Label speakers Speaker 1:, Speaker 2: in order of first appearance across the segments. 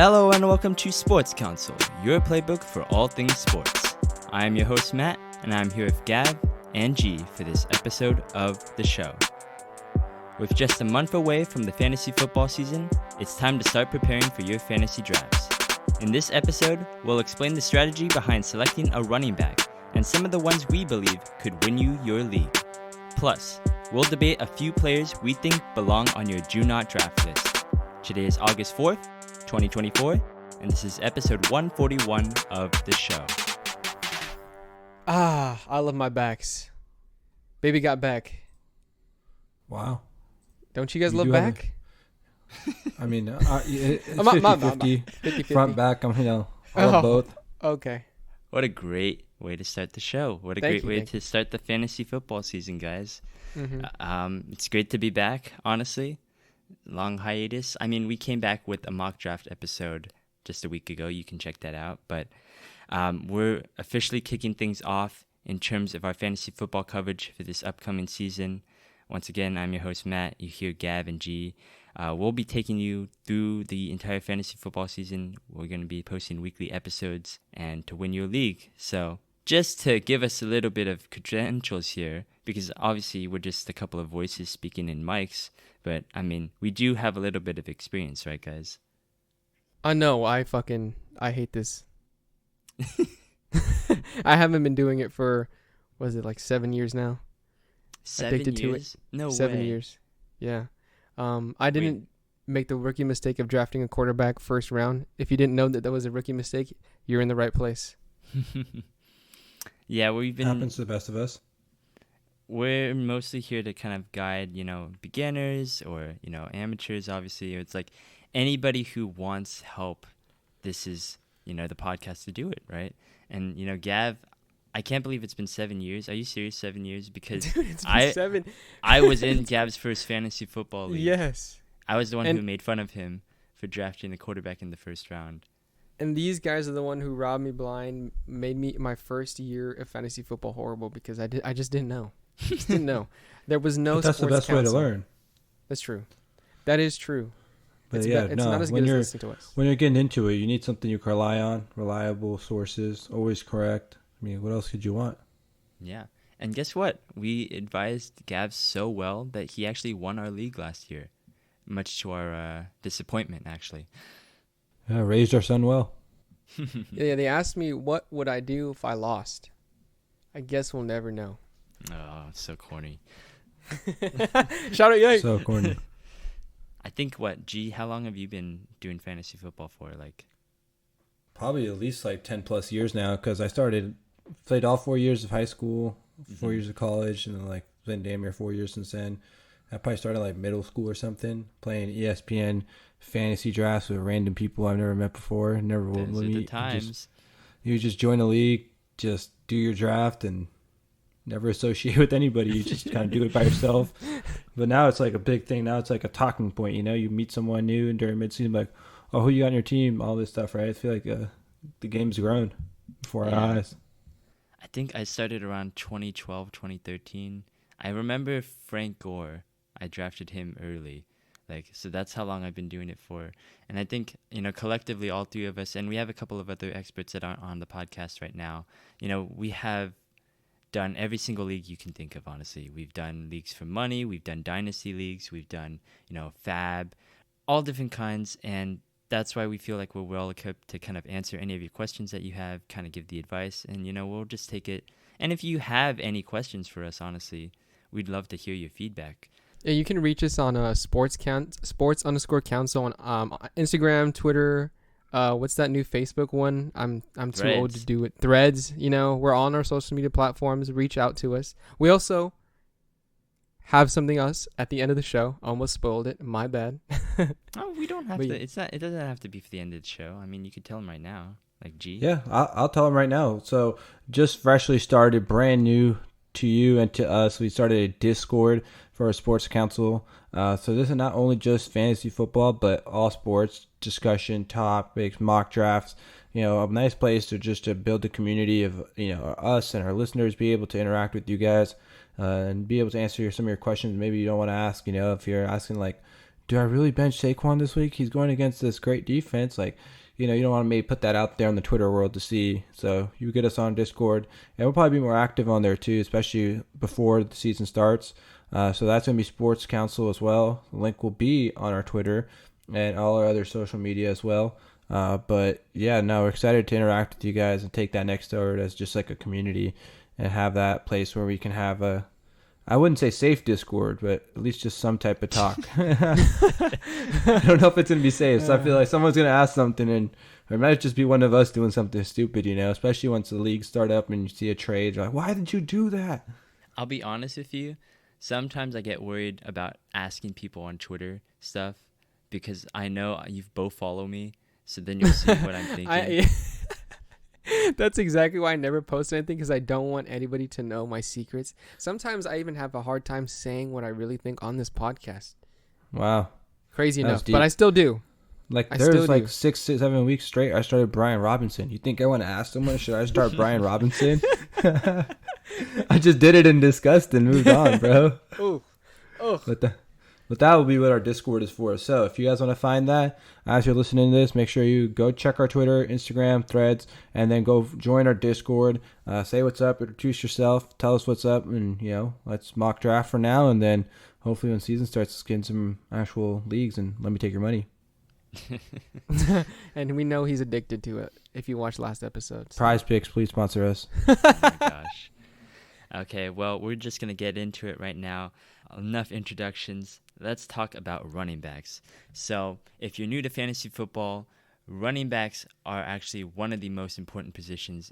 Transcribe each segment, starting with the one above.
Speaker 1: Hello and welcome to Sports Counsel, your playbook for all things sports. I am your host Matt, and I'm here with Gav and G for this episode of the show. With just a month away from the fantasy football season, it's time to start preparing for your fantasy drafts. In this episode, we'll explain the strategy behind selecting a running back and some of the ones we believe could win you your league. Plus, we'll debate a few players we think belong on your do not draft list. Today is August 4th, 2024, and this is episode 141 of the show.
Speaker 2: I love my backs. Baby got back.
Speaker 3: Wow.
Speaker 2: Don't you guys love back?
Speaker 3: I mean, it's 50-50. Front, back, I love both.
Speaker 2: Okay.
Speaker 1: What a great way to start the show. What a great way to start the fantasy football season, guys.
Speaker 2: Mm-hmm.
Speaker 1: It's great to be back, honestly. Long hiatus. I mean, we came back with a mock draft episode just a week ago. You can check that out. But we're officially kicking things off in terms of our fantasy football coverage for this upcoming season. Once again, I'm your host, Matt. You hear Gav and G. We'll be taking you through the entire fantasy football season. We're going to be posting weekly episodes and to win your league. So just to give us a little bit of credentials here, because obviously we're just a couple of voices speaking in mics, but I mean, we do have a little bit of experience, right, guys?
Speaker 2: I know. I hate this. I haven't been doing it for, was it like 7 years now?
Speaker 1: 7
Speaker 2: Addicted
Speaker 1: years?
Speaker 2: to it.
Speaker 1: No
Speaker 2: 7
Speaker 1: way.
Speaker 2: years. Yeah. I didn't make the rookie mistake of drafting a quarterback first round. If you didn't know that was a rookie mistake, you're in the right place.
Speaker 1: Yeah, we've been...
Speaker 3: Happens to the best of us.
Speaker 1: We're mostly here to kind of guide, beginners or, amateurs, obviously. It's like anybody who wants help, this is, the podcast to do it, right? And, Gav, I can't believe it's been 7 years. Are you serious? 7 years? Because
Speaker 2: Dude, it's been 7.
Speaker 1: I was in Gav's first fantasy football league.
Speaker 2: Yes.
Speaker 1: I was the one who made fun of him for drafting the quarterback in the first round.
Speaker 2: And these guys are the one who robbed me blind, made me my first year of fantasy football horrible because I just didn't know. Just didn't know. There was no
Speaker 3: But that's the best way to learn.
Speaker 2: That's true. That is true.
Speaker 3: But
Speaker 2: it's
Speaker 3: it's
Speaker 2: not as good as listening to us.
Speaker 3: When you're getting into it, you need something you can rely on, reliable sources, always correct. I mean, what else could you want?
Speaker 1: Yeah. And guess what? We advised Gav so well that he actually won our league last year, much to our disappointment, actually.
Speaker 3: Yeah, raised our son well.
Speaker 2: Yeah, they asked me what would I do if I lost. I guess we'll never know.
Speaker 1: Oh, it's so corny.
Speaker 2: Shout out, yay!
Speaker 3: So corny.
Speaker 1: I think, G, how long have you been doing fantasy football for?
Speaker 3: Probably at least 10 plus years now, because I played all 4 years of high school, 4 years of college, and then been damn near 4 years since then. I probably started middle school or something, playing ESPN fantasy drafts with random people I've never met before. Never will meet.
Speaker 1: The times.
Speaker 3: You just join a league, just do your draft, and never associate with anybody. You just kind of do it by yourself. But now it's a big thing. Now it's a talking point. You meet someone new and during midseason, oh, who you got on your team? All this stuff, right? I feel like the game's grown before our eyes.
Speaker 1: I think I started around 2012, 2013. I remember Frank Gore. I drafted him early. So that's how long I've been doing it for. And I think, collectively, all three of us, and we have a couple of other experts that aren't on the podcast right now, we have done every single league you can think of, honestly. We've done leagues for money. We've done dynasty leagues. We've done, fab, all different kinds. And that's why we feel like we're well equipped to kind of answer any of your questions that you have, kind of give the advice, and, we'll just take it. And if you have any questions for us, honestly, we'd love to hear your feedback.
Speaker 2: Yeah, you can reach us on sports_counsel on Instagram, Twitter. What's that new Facebook one? I'm too old to do it. Threads. We're on our social media platforms. Reach out to us. We also have something else at the end of the show. Almost spoiled it. My bad.
Speaker 1: Oh, we don't have to. It's not. It doesn't have to be for the end of the show. I mean, you could tell them right now, G.
Speaker 3: Yeah, I'll tell them right now. So just freshly started, brand new to you and to us. We started a Discord for our Sports Counsel. So this is not only just fantasy football, but all sports discussion topics, mock drafts. A nice place to build a community of us and our listeners, be able to interact with you guys and be able to answer some of your questions maybe you don't want to ask. If you're asking do I really bench Saquon this week? He's going against this great defense. Like, you don't want to maybe put that out there on the Twitter world to see. So you get us on Discord, and we'll probably be more active on there too, especially before the season starts. So that's going to be Sports Counsel as well. The link will be on our Twitter and all our other social media as well. But yeah, no, we're excited to interact with you guys and take that next step as just like a community and have that place where we can have a, I wouldn't say safe Discord, but at least just some type of talk. I don't know if it's going to be safe. So I feel like someone's going to ask something, and or it might just be one of us doing something stupid, especially once the leagues start up and you see a trade. You're like, why did you do that?
Speaker 1: I'll be honest with you. Sometimes I get worried about asking people on Twitter stuff because I know you both follow me. So then you'll see what I'm thinking.
Speaker 2: That's exactly why I never post anything, because I don't want anybody to know my secrets. Sometimes I even have a hard time saying what I really think on this podcast.
Speaker 3: Wow.
Speaker 2: Crazy enough, but I still do.
Speaker 3: Like there's like 6-7 weeks straight I started Brian Robinson. You think I want to ask someone, should I start Brian Robinson? I just did it in disgust and moved on, bro. But that will be what our Discord is for. So if you guys want to find that, as you're listening to this, make sure you go check our Twitter, Instagram, Threads, and then go join our Discord. Say what's up, introduce yourself, tell us what's up, and let's mock draft for now. And then hopefully when season starts, let's get in some actual leagues and let me take your money.
Speaker 2: And we know he's addicted to it if you watch last episode. So.
Speaker 3: Prize Picks, please sponsor us.
Speaker 1: Oh my gosh. Okay, well, we're just going to get into it right now. Enough introductions. Let's talk about running backs. So if you're new to fantasy football, running backs are actually one of the most important positions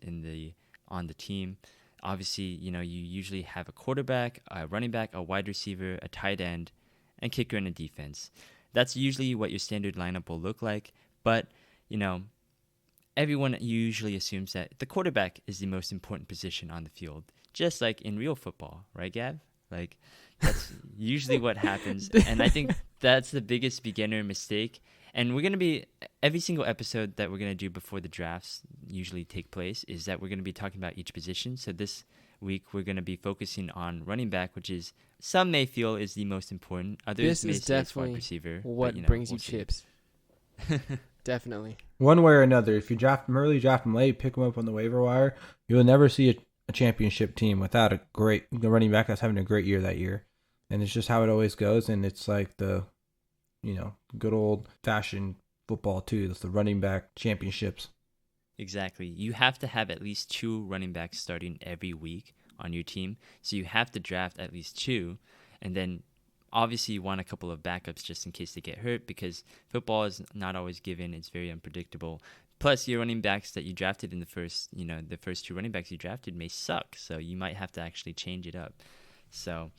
Speaker 1: on the team. Obviously, you usually have a quarterback, a running back, a wide receiver, a tight end, and kicker in a defense. That's usually what your standard lineup will look like. But, everyone usually assumes that the quarterback is the most important position on the field, just like in real football, right, Gab? Like, that's usually what happens. And I think that's the biggest beginner mistake. And we're going to be, every single episode that we're going to do before the drafts usually take place is that we're going to be talking about each position. So this week we're going to be focusing on running back, which is, some may feel is the most important. Others may say it's wide receiver.
Speaker 2: What brings you chips. Definitely.
Speaker 3: One way or another, if you draft them early, draft them late, pick them up on the waiver wire, you will never see a championship team without the running back that's having a great year that year. And it's just how it always goes. And it's like the, good old fashioned football too. That's the running back championships.
Speaker 1: Exactly. You have to have at least 2 running backs starting every week on your team. So you have to draft at least 2. And then obviously you want a couple of backups just in case they get hurt, because football is not always given. It's very unpredictable. Plus, your running backs that you drafted in the first 2 running backs you drafted may suck. So you might have to actually change it up. So,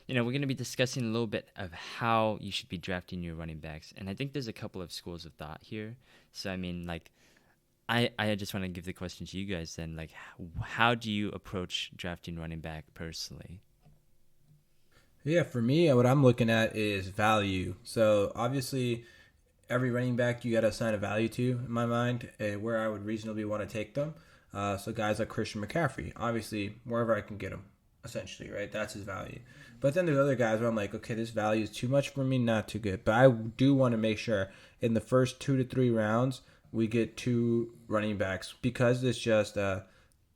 Speaker 1: we're going to be discussing a little bit of how you should be drafting your running backs. And I think there's a couple of schools of thought here. So, I just want to give the question to you guys then. Like, how do you approach drafting running back personally?
Speaker 3: Yeah, for me, what I'm looking at is value. So, obviously, every running back you got to assign a value to, in my mind, where I would reasonably want to take them. So, guys like Christian McCaffrey, obviously, wherever I can get him, essentially, right? That's his value. But then there's other guys where I'm like, okay, this value is too much for me, not too good. But I do want to make sure in the first 2 to 3 rounds, we get 2 running backs, because it's just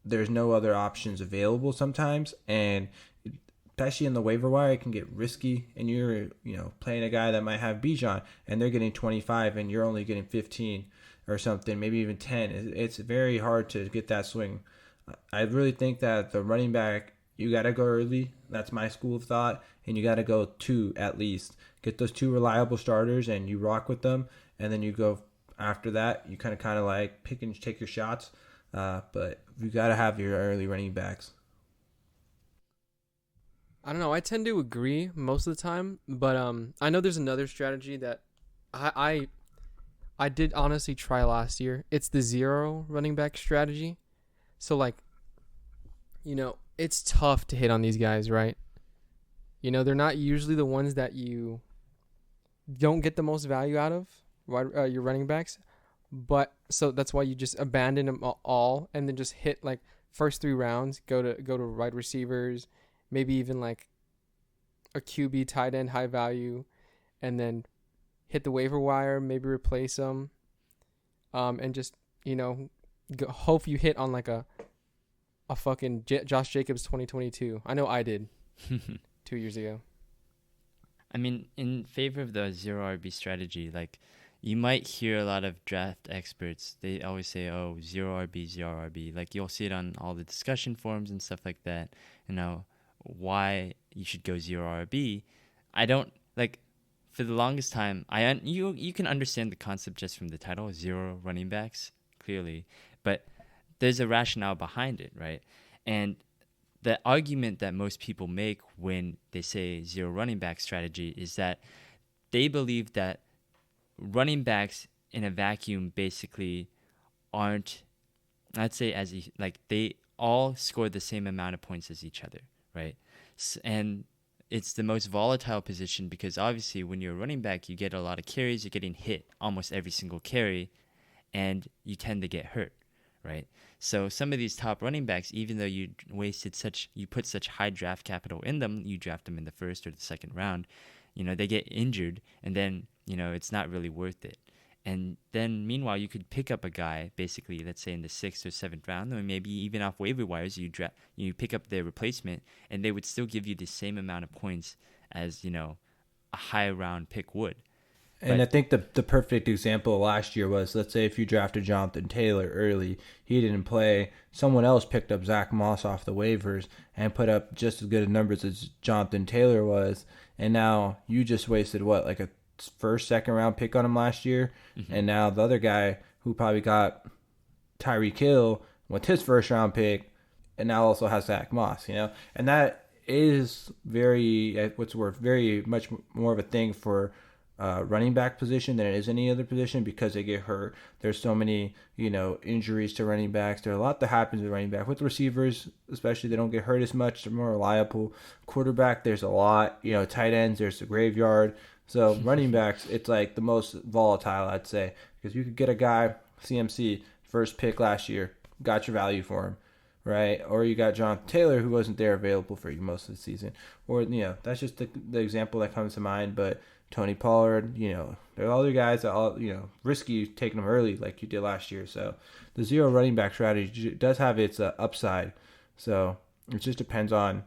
Speaker 3: there's no other options available sometimes. And especially in the waiver wire, it can get risky, and you're playing a guy that might have Bijan and they're getting 25 and you're only getting 15 or something, maybe even 10. It's very hard to get that swing. I really think that the running back, you got to go early. That's my school of thought. And you got to go 2 at least. Get those 2 reliable starters and you rock with them. And then you go after that. You kind of like pick and take your shots. But you got to have your early running backs.
Speaker 2: I don't know. I tend to agree most of the time. But I know there's another strategy that I did honestly try last year. It's the 0 running back strategy. So it's tough to hit on these guys, right? They're not usually the ones that you don't get the most value out of, your running backs. But so that's why you just abandon them all and then just hit like first 3 rounds, go to wide receivers, maybe even like a QB tight end high value, and then hit the waiver wire, maybe replace them, and just hope you hit on like a fucking Josh Jacobs 2022. I know I did 2 years ago.
Speaker 1: I mean, in favor of the zero RB strategy, like you might hear a lot of draft experts. They always say, "Oh, zero RB, zero RB." Like you'll see it on all the discussion forums and stuff like that. Why you should go zero RB. I don't like. For the longest time, you can understand the concept just from the title, zero running backs, clearly, but there's a rationale behind it, right? And the argument that most people make when they say zero running back strategy is that they believe that running backs in a vacuum basically aren't, I'd say, they all score the same amount of points as each other, right? And it's the most volatile position because obviously when you're a running back, you get a lot of carries, you're getting hit almost every single carry, and you tend to get hurt, right? So some of these top running backs, even though you put such high draft capital in them, you draft them in the first or the second round, they get injured, and then, it's not really worth it. And then meanwhile, you could pick up a guy, basically, let's say in the 6th or 7th round, or maybe even off waiver wires, you pick up their replacement, and they would still give you the same amount of points as, a high round pick would.
Speaker 3: And I think the perfect example last year was, let's say if you drafted Jonathan Taylor early, he didn't play, someone else picked up Zach Moss off the waivers and put up just as good numbers as Jonathan Taylor was, and now you just wasted like a first, second round pick on him last year, and now the other guy who probably got Tyreek Hill with his first round pick, and now also has Zach Moss, and that is very much more of a thing for running back position than it is any other position because they get hurt. There's so many, injuries to running backs. There's a lot that happens with running back. With receivers, especially, they don't get hurt as much. They're more reliable. Quarterback, there's a lot. Tight ends, there's the graveyard. So running backs, it's like the most volatile, I'd say, because you could get a guy, CMC, first pick last year, got your value for him, right? Or you got Jonathan Taylor, who wasn't there available for you most of the season. Or, that's just the example that comes to mind. But Tony Pollard, there are other guys that all, risky taking them early like you did last year. So the zero running back strategy does have its upside. So it just depends on,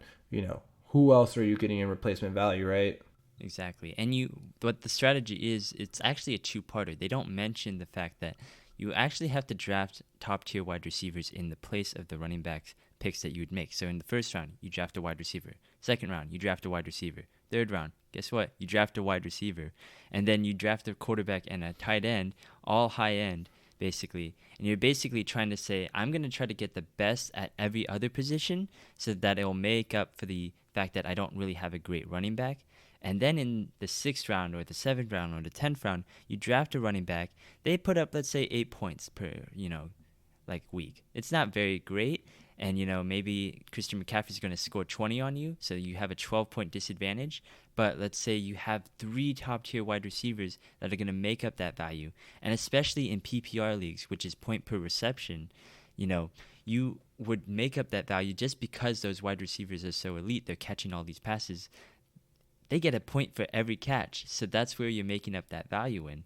Speaker 3: who else are you getting in replacement value, right?
Speaker 1: Exactly. And what the strategy is, it's actually a two-parter. They don't mention the fact that you actually have to draft top-tier wide receivers in the place of the running back picks that you would make. So in the first round, you draft a wide receiver. Second round, you draft a wide receiver. Third round, guess what? You draft a wide receiver. And then you draft a quarterback and a tight end, all high end, basically. And you're basically trying to say, I'm going to try to get the best at every other position so that it will make up for the fact that I don't really have a great running back. And then in the 6th round or the 7th round or the 10th round, you draft a running back. They put up, let's say, 8 points per, week. It's not very great. And, maybe Christian McCaffrey's going to score 20 on you, so you have a 12-point disadvantage. But let's say you have 3 top-tier wide receivers that are going to make up that value. And especially in PPR leagues, which is point per reception, you would make up that value just because those wide receivers are so elite. They're catching all these passes. They get a point for every catch. So that's where you're making up that value in.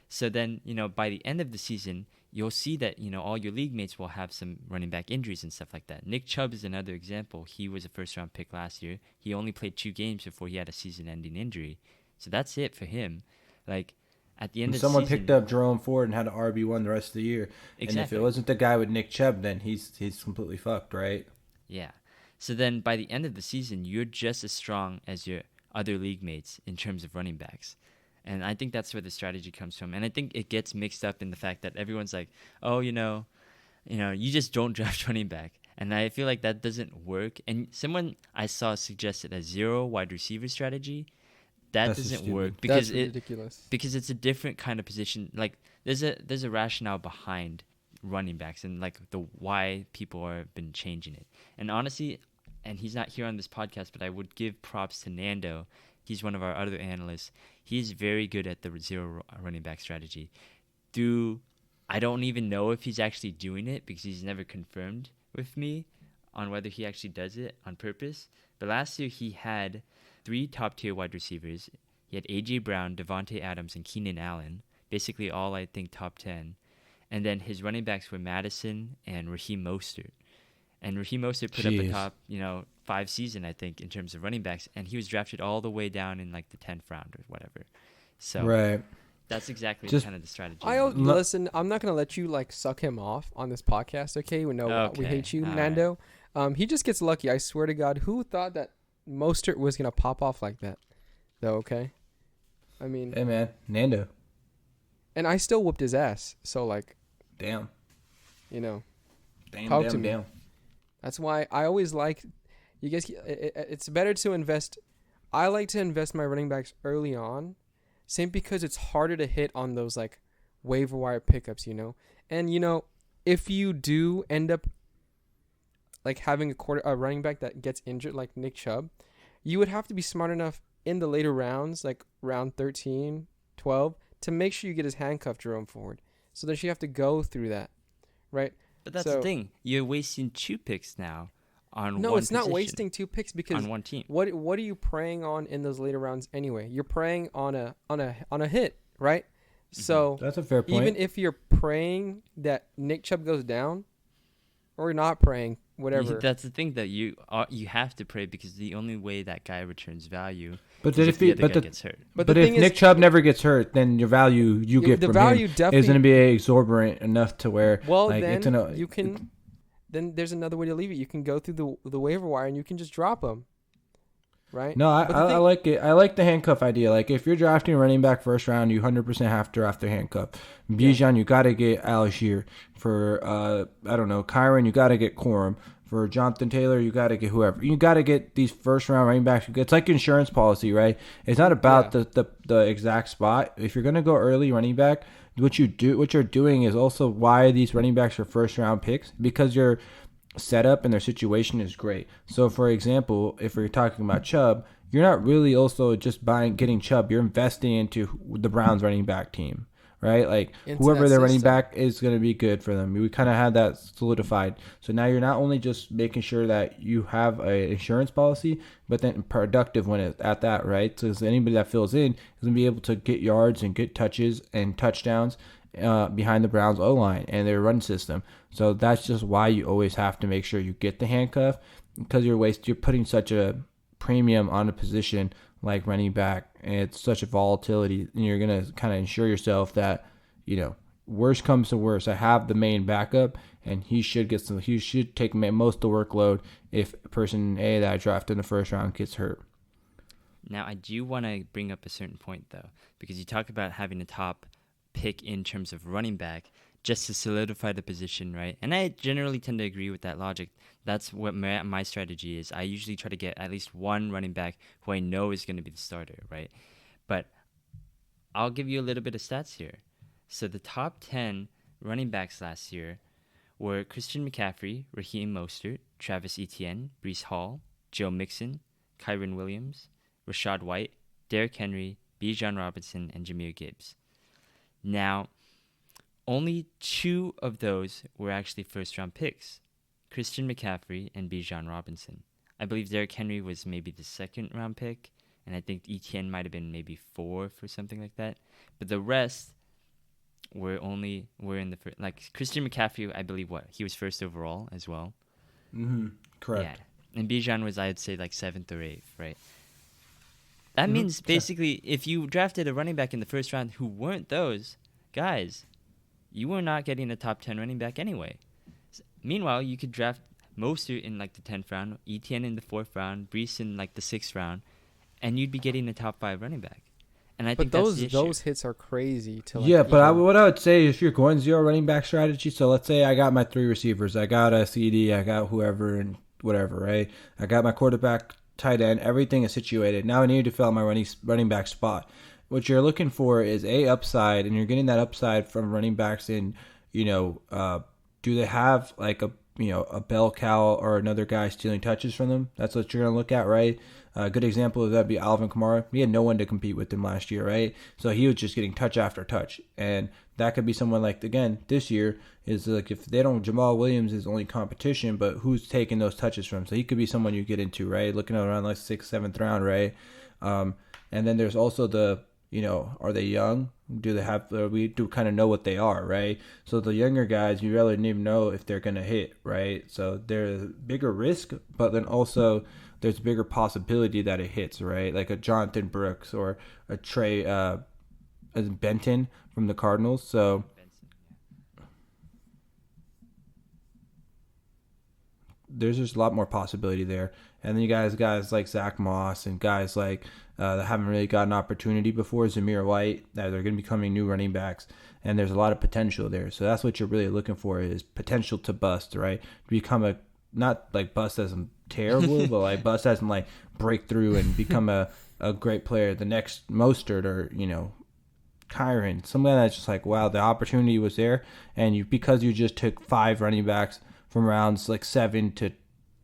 Speaker 1: So then, by the end of the season, you'll see that, all your league mates will have some running back injuries and stuff like that. Nick Chubb is another example. He was a first-round pick last year. He only played 2 games before he had a season-ending injury. So that's it for him. Like, at the end of the season...
Speaker 3: Someone picked up Jerome Ford and had an RB1 the rest of the year. Exactly. And if it wasn't the guy with Nick Chubb, then he's completely fucked, right?
Speaker 1: Yeah. So then, by the end of the season, you're just as strong as your other league mates in terms of running backs. And I think that's where the strategy comes from. And I think it gets mixed up in the fact that everyone's like, oh, you just don't draft running back. And I feel like that doesn't work. And someone I saw suggested a zero wide receiver strategy. That's doesn't work because
Speaker 2: that's ridiculous.
Speaker 1: Because it's a different kind of position. Like there's a rationale behind running backs and like the why people have been changing it. And honestly, and he's not here on this podcast, but I would give props to Nando. He's one of our other analysts. He's very good at the zero running back strategy. I don't even know if he's actually doing it because he's never confirmed with me on whether he actually does it on purpose. But last year he had 3 top-tier wide receivers. He had A.J. Brown, Devontae Adams, and Keenan Allen. Basically all, I think, top 10. And then his running backs were Madison and Raheem Mostert. And Raheem Mostert put up a top, 5 season, I think, in terms of running backs. And he was drafted all the way down in like the 10th round or whatever. So
Speaker 3: right.
Speaker 1: That's exactly kind of the strategy.
Speaker 2: Listen, I'm not going to let you like suck him off on this podcast, okay? We hate you, all Nando. Right. He just gets lucky. I swear to God. Who thought that Mostert was going to pop off like that? Though, okay? I mean...
Speaker 3: Hey, man. Nando.
Speaker 2: And I still whooped his ass. So, like...
Speaker 3: Damn.
Speaker 2: Talk to me. That's why I always like... You guys... It's better to invest... I like to invest my running backs early on. Same because it's harder to hit on those, like, waiver wire pickups, And, if you do end up, like, having a running back that gets injured, like Nick Chubb, you would have to be smart enough in the later rounds, like round 13, 12, to make sure you get his handcuff Jerome Ford. So that you have to go through that, right?
Speaker 1: But that's the thing. You're wasting 2 picks now on one
Speaker 2: No, it's not
Speaker 1: position
Speaker 2: wasting 2 picks because
Speaker 1: on one team.
Speaker 2: What are you preying on in those later rounds anyway? You're preying on a hit, right? Mm-hmm. So
Speaker 3: that's a fair point.
Speaker 2: Even if you're praying that Nick Chubb goes down, or not praying, whatever.
Speaker 1: That's the thing that you have to pray because the only way that guy returns value.
Speaker 3: But then if
Speaker 1: gets hurt.
Speaker 3: But if Nick Chubb never gets hurt, then your value you get from him is going to be exorbitant enough to where
Speaker 2: then there's another way to leave it. You can go through the waiver wire and you can just drop him. Right?
Speaker 3: No, I like it. I like the handcuff idea. Like if you're drafting a running back first round, you 100% have to draft the handcuff. Bijan, you got to get Algier. For Kyron, you got to get Corum. For Jonathan Taylor, you got to get whoever. You got to get these first round running backs. It's like insurance policy, right? It's not about the exact spot. If you're gonna go early running back, what you're doing is also why these running backs are first round picks, because your setup and their situation is great. So for example, if we're talking about Chubb, you're not really also just getting Chubb. You're investing into the Browns running back team, right? Like whoever their running back is going to be good for them. We kind of had that solidified. So now you're not only just making sure that you have an insurance policy, but then productive when it's at that, right? So anybody that fills in is going to be able to get yards and get touches and touchdowns behind the Browns O-line and their run system. So that's just why you always have to make sure you get the handcuff, because you're putting such a premium on a position like running back, and it's such a volatility, and you're going to kind of ensure yourself that, worst comes to worst, I have the main backup, and he should take most of the workload if person A that I drafted in the first round gets hurt.
Speaker 1: Now, I do want to bring up a certain point, though, because you talk about having a top pick in terms of running back just to solidify the position, right? And I generally tend to agree with that logic. That's what my strategy is. I usually try to get at least one running back who I know is going to be the starter, right? But I'll give you a little bit of stats here. So the top 10 running backs last year were Christian McCaffrey, Raheem Mostert, Travis Etienne, Breece Hall, Joe Mixon, Kyron Williams, Rashad White, Derrick Henry, Bijan Robinson, and Jahmyr Gibbs. Now, only 2 of those were actually first-round picks, Christian McCaffrey and Bijan Robinson. I believe Derrick Henry was maybe the second-round pick, and I think Etienne might have been maybe 4th or something like that. But the rest were in the first. Like Christian McCaffrey, I believe he was first overall as well.
Speaker 3: Mm-hmm. Correct.
Speaker 1: Yeah, and Bijan was, I'd say, like 7th or 8th, right? That means basically if you drafted a running back in the first round who weren't those guys, you were not getting a top 10 running back anyway. Meanwhile, you could draft Mostert in like the 10th round, Etienne in the 4th round, Breece in like the 6th round, and you'd be getting a top 5 running back. And I think
Speaker 2: those hits are crazy.
Speaker 3: What I would say, if you're going 0 running back strategy, so let's say I got my 3 receivers, I got a CD, I got whoever and whatever, right? I got my quarterback, tight end, everything is situated. Now I need to fill out my running back spot. What you're looking for is upside, and you're getting that upside from running backs in, do they have like a bell cow or another guy stealing touches from them? That's what you're going to look at, right? A good example of that would be Alvin Kamara. He had no one to compete with him last year, right? So he was just getting touch after touch. And that could be someone like, again, this year is like if they don't, Jamal Williams is only competition, but who's taking those touches from? So he could be someone you get into, right? Looking at around like 6th, 7th round, right? And then there's also the, are they young? Do they have? We do kind of know what they are, right? So the younger guys, you really don't even know if they're gonna hit, right? So there's a bigger risk, but then also there's a bigger possibility that it hits, right? Like a Jonathan Brooks or a Trey Benton from the Cardinals. So there's just a lot more possibility there. And then you guys like Zach Moss and guys like that haven't really got an opportunity before, Zamir White, that they're going to be becoming new running backs. And there's a lot of potential there. So that's what you're really looking for, is potential to bust, right? To become not like bust as in terrible, but like bust as in like break through and become a great player. The next Mostert or, Kyron, something that's just like, wow, the opportunity was there. And because you just took 5 running backs from rounds like 7 to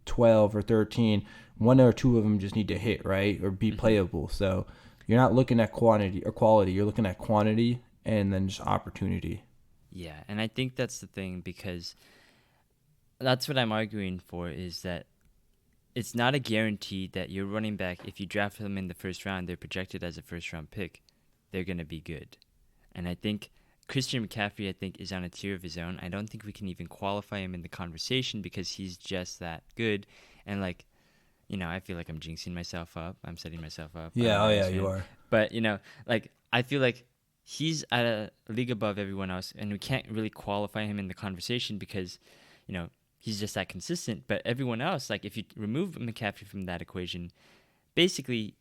Speaker 3: 12 or 13, 1 or 2 of them just need to hit, right, or be playable. So you're not looking at quantity or quality, you're looking at quantity and then just opportunity.
Speaker 1: Yeah, and I think that's the thing, because that's what I'm arguing for, is that it's not a guarantee that your running back, if you draft them in the first round, they're projected as a first-round pick, they're going to be good. And I think Christian McCaffrey, is on a tier of his own. I don't think we can even qualify him in the conversation because he's just that good. And, I feel like I'm jinxing myself up. I'm setting myself up.
Speaker 3: Yeah, you are.
Speaker 1: But, I feel like he's at a league above everyone else, and we can't really qualify him in the conversation because, he's just that consistent. But everyone else, if you remove McCaffrey from that equation, basically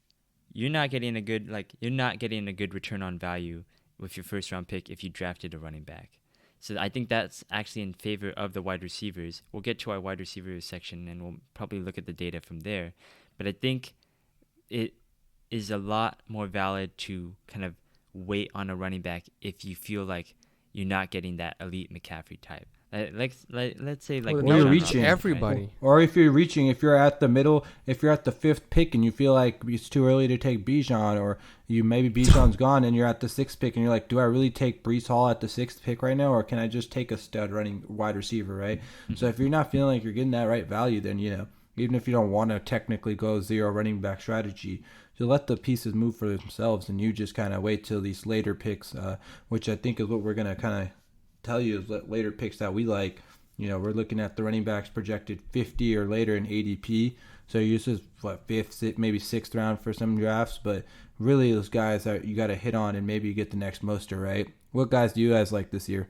Speaker 1: you're not getting a good return on value with your first round pick if you drafted a running back. So I think that's actually in favor of the wide receivers. We'll get to our wide receiver section and we'll probably look at the data from there. But I think it is a lot more valid to kind of wait on a running back if you feel like you're not getting that elite McCaffrey type. Let's say
Speaker 3: you're reaching
Speaker 2: everybody,
Speaker 3: or if you're at the middle, if you're at the 5th pick and you feel like it's too early to take Bijan, or maybe Bijan's gone and you're at the 6th pick and you're like, do I really take Breece Hall at the 6th pick right now, or can I just take a stud running wide receiver, right? So if you're not feeling like you're getting that right value, then even if you don't want to technically go 0 running back strategy, you let the pieces move for themselves and you just kind of wait till these later picks, which I think is what we're gonna kind of tell you is later picks that we like. We're looking at the running backs projected 50 or later in ADP. So this is 5th, maybe 6th round for some drafts, but really those guys that you got to hit on and maybe you get the next Mostert, right? What guys do you guys like this year?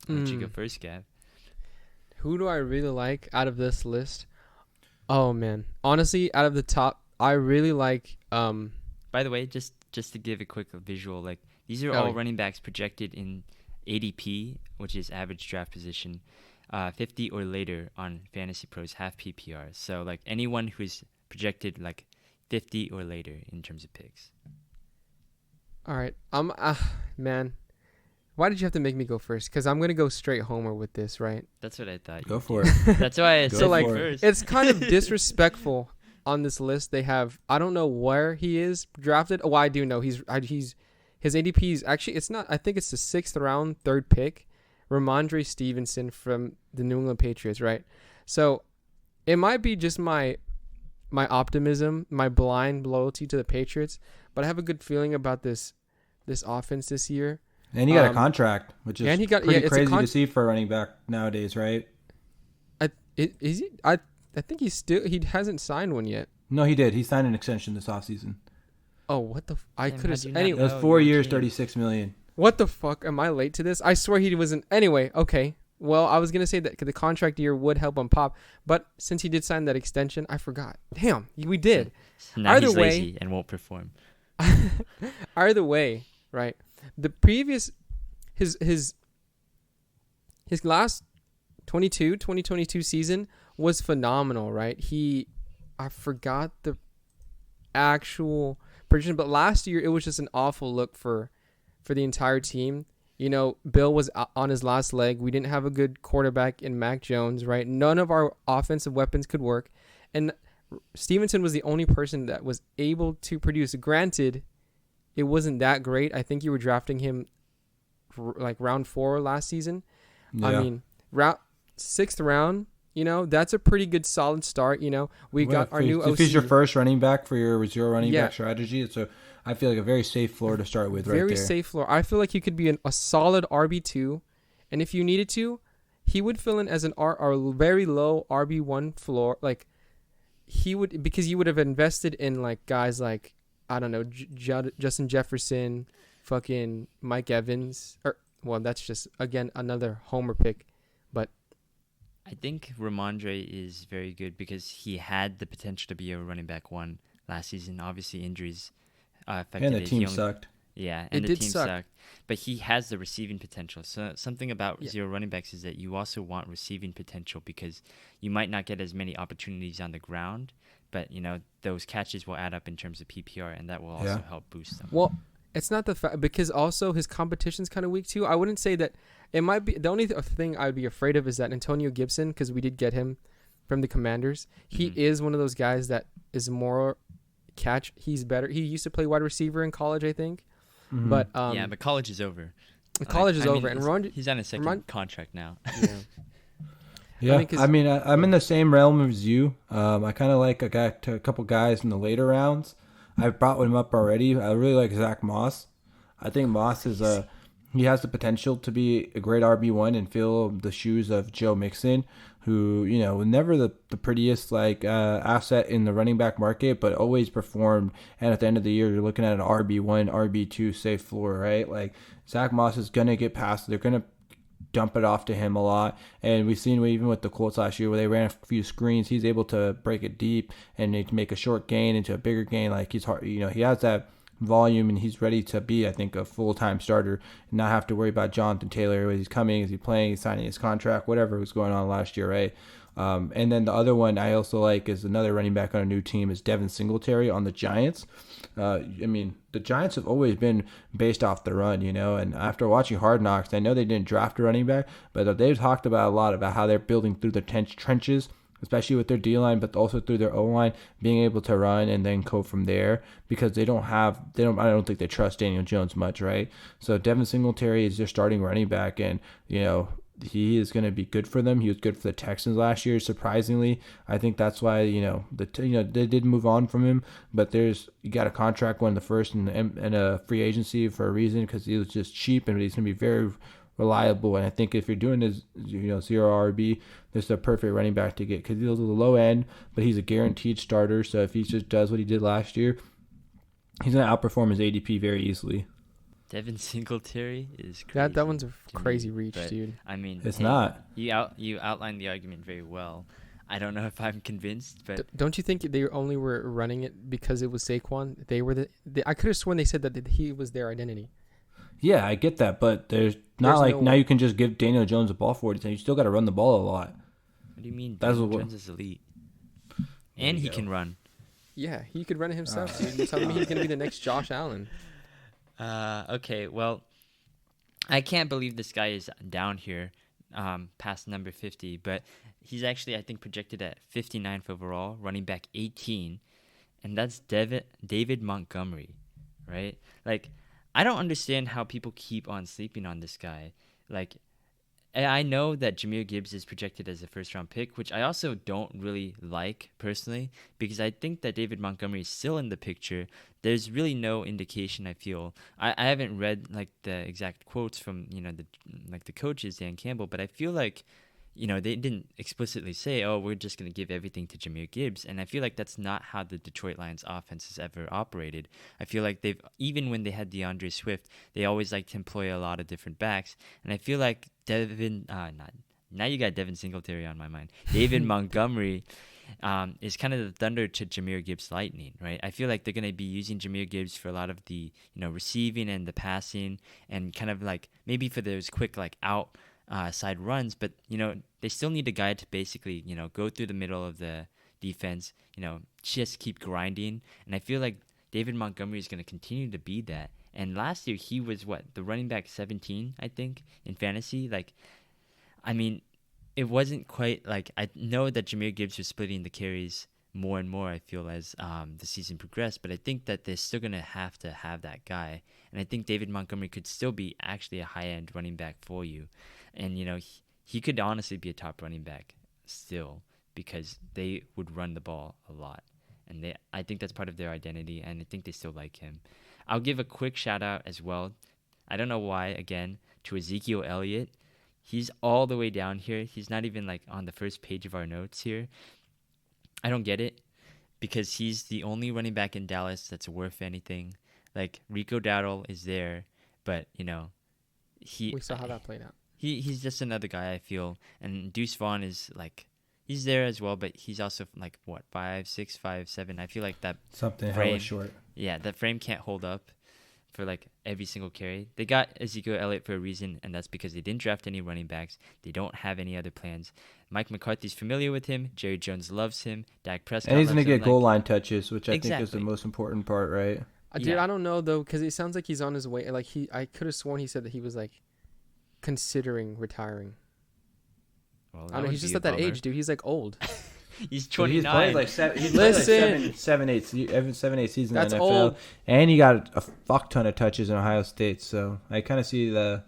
Speaker 1: Why don't you go first, Gav?
Speaker 2: Who do I really like out of this list? Oh man, honestly, out of the top, I really like.
Speaker 1: By the way, just to give a quick visual, these are all running backs projected in ADP, which is average draft position, 50 or later on Fantasy Pros half PPR. So anyone who's projected 50 or later in terms of picks.
Speaker 2: All right, man, why did you have to make me go first? Because I'm gonna go straight homer with this, right?
Speaker 1: That's what I thought.
Speaker 3: Go for it.
Speaker 1: That's why I said first.
Speaker 2: It's kind of disrespectful. On this list, they have, I don't know where he is drafted. Oh, I do know his ADP is actually, it's not, I think it's the 6th round, 3rd pick, Ramondre Stevenson from the New England Patriots, right? So it might be just my optimism, my blind loyalty to the Patriots, but I have a good feeling about this offense this year.
Speaker 3: And he got a contract, which is pretty crazy to see for a running back nowadays, right?
Speaker 2: I think he hasn't signed one yet.
Speaker 3: No, he did. He signed an extension this offseason.
Speaker 2: Oh, what the? I could have. Anyway,
Speaker 3: it was 4 years, $36 million.
Speaker 2: What the fuck? Am I late to this? I swear he wasn't. Anyway, okay. Well, I was gonna say that the contract year would help him pop, but since he did sign that extension, I forgot. Damn, we did.
Speaker 1: Now he's lazy and won't perform.
Speaker 2: Either way, right? The previous, his last 2022 season was phenomenal, right? I forgot the actual prediction, but last year it was just an awful look for the entire team. Bill was on his last leg. We didn't have a good quarterback in Mac Jones, right? None of our offensive weapons could work, and Stevenson was the only person that was able to produce. Granted, it wasn't that great. I think you were drafting him round 4 last season. Yeah. I mean, 6th round. You know, that's a pretty good solid start. You know, we got our new OC.
Speaker 3: If he's your first running back for your zero running
Speaker 2: Yeah.
Speaker 3: back strategy, so I feel like a very safe floor to start with right
Speaker 2: Very
Speaker 3: there.
Speaker 2: safe floor. I feel like he could be a solid RB2. And if you needed to, he would fill in as a very low RB1 floor. Like, he would, because you would have invested in, like, guys like, I don't know, Justin Jefferson, fucking Mike Evans. Well, that's just, again, another homer pick. But
Speaker 1: I think Ramondre is very good because he had the potential to be a running back one last season. Obviously, injuries affected
Speaker 3: And the
Speaker 1: it.
Speaker 3: team sucked.
Speaker 1: Yeah, and
Speaker 2: It
Speaker 1: the
Speaker 2: did
Speaker 1: team
Speaker 2: suck.
Speaker 1: sucked. But he has the receiving potential. So something about
Speaker 2: Yeah.
Speaker 1: zero running backs is that you also want receiving potential because you might not get as many opportunities on the ground, but you know those catches will add up in terms of PPR, and that will also help boost them.
Speaker 2: Well, it's not the fact, because also his competition's kind of weak too. I wouldn't say that it might be. The only thing I'd be afraid of is that Antonio Gibson, because we did get him from the Commanders. He is one of those guys that is more catch. He's better. He used to play wide receiver in college, I think.
Speaker 3: Mm-hmm.
Speaker 2: But
Speaker 1: yeah, but college is over.
Speaker 2: College is over,
Speaker 1: and he's on a second contract now.
Speaker 2: Yeah.
Speaker 3: Yeah, I'm in the same realm as you. I kind of like a couple guys in the later rounds. I've brought him up already. I really like Zach Moss. I think Moss is he has the potential to be a great RB1 and fill the shoes of Joe Mixon, who, you know, never the prettiest asset in the running back market, but always performed. And at the end of the year, you're looking at an RB1, RB2 safe floor, right? Like, Zach Moss is gonna get past. They're gonna dump it off to him a lot, and we've seen even with the Colts last year where they ran a few screens, he's able to break it deep and make a short gain into a bigger gain. Like, he's hard, you know, he has that volume, and he's ready to be, I think, a full-time starter and not have to worry about Jonathan Taylor. Is he coming? Is he playing? He's signing his contract? Whatever was going on last year, right? And then the other one I also like is another running back on a new team is Devin Singletary on the Giants. The Giants have always been based off the run, you know, and after watching Hard Knocks, I know they didn't draft a running back, but they've talked about a lot about how they're building through the trenches, especially with their D-line, but also through their O-line, being able to run and then go from there, because I don't think they trust Daniel Jones much, right? So Devin Singletary is their starting running back, and, you know, he is going to be good for them. He was good for the Texans last year, surprisingly. I think that's why, you know, they did move on from him, but you got a contract one, the first and a free agency for a reason, because he was just cheap, and he's going to be very reliable. And I think if you're doing this, you know, zero RB, this is a perfect running back to get, because he's a low end, but he's a guaranteed starter. So if he just does what he did last year, he's going to outperform his ADP very easily.
Speaker 1: Devin Singletary is crazy.
Speaker 2: That one's a crazy reach, dude.
Speaker 1: I mean,
Speaker 3: it's not.
Speaker 1: You outlined the argument very well. I don't know if I'm convinced, but
Speaker 2: don't you think they only were running it because it was Saquon? They were I could have sworn they said that he was their identity.
Speaker 3: Yeah, I get that, but there's now you can just give Daniel Jones the ball 40 times. You still got to run the ball a lot.
Speaker 1: What do you mean? Daniel Jones is elite, and he can run.
Speaker 2: Yeah, he could run it himself. Dude. You're telling me he's gonna be the next Josh Allen?
Speaker 1: Okay, well, I can't believe this guy is down here, past number 50, but he's actually, I think, projected at 59th overall, running back 18, and that's David Montgomery, right? Like, I don't understand how people keep on sleeping on this guy. Like, I know that Jahmyr Gibbs is projected as a first-round pick, which I also don't really like personally, because I think that David Montgomery is still in the picture. There's really no indication, I feel. I haven't read like the exact quotes from, you know, the coaches, Dan Campbell, but I feel like, you know, they didn't explicitly say, oh, we're just going to give everything to Jahmyr Gibbs. And I feel like that's not how the Detroit Lions offense has ever operated. I feel like even when they had DeAndre Swift, they always liked to employ a lot of different backs. And I feel like now you got Devin Singletary on my mind. David Montgomery is kind of the thunder to Jahmyr Gibbs' lightning, right? I feel like they're going to be using Jahmyr Gibbs for a lot of the, you know, receiving and the passing, and kind of like maybe for those quick like outside runs, but, you know, they still need a guy to basically, you know, go through the middle of the defense, you know, just keep grinding. And I feel like David Montgomery is going to continue to be that. And last year he was the running back 17, I think, in fantasy. Like, I mean, it wasn't quite like, I know that Jahmyr Gibbs was splitting the carries more and more, I feel, as the season progressed, but I think that they're still going to have that guy. And I think David Montgomery could still be actually a high-end running back for you. And, you know, he could honestly be a top running back. still because they would run the ball a lot. And I think that's part of their identity, and I think they still like him. I'll give a quick shout out as well. I don't know why, again, to Ezekiel Elliott. He's all the way down here. He's not even like on the first page of our notes here. I don't get it because he's the only running back in Dallas that's worth anything. Like Rico Dowdle is there, but we
Speaker 2: saw how that played out.
Speaker 1: He's just another guy, I feel, and Deuce Vaughn is like he's there as well, but he's also like what 5'6", 5'7". I feel like that
Speaker 3: something
Speaker 1: frame,
Speaker 3: hella short.
Speaker 1: Yeah, that frame can't hold up for like every single carry. They got Ezekiel Elliott for a reason, and that's because they didn't draft any running backs. They don't have any other plans. Mike McCarthy's familiar with him. Jerry Jones loves him. Dak Prescott
Speaker 3: and he's
Speaker 1: going to
Speaker 3: get goal line touches, which I
Speaker 1: Exactly.
Speaker 3: think is the most important part, right?
Speaker 2: Dude, I don't know though, because it sounds like he's on his way. Like I could have sworn he said that he was like considering retiring.
Speaker 1: Well,
Speaker 2: I don't know. He's just at that age, dude. He's like old.
Speaker 1: He's
Speaker 3: So
Speaker 1: 29.
Speaker 3: he's played like seven, eight seasons in
Speaker 2: That's
Speaker 3: the NFL,
Speaker 2: old.
Speaker 3: and he got a fuck ton of touches in Ohio State. So I kind of see the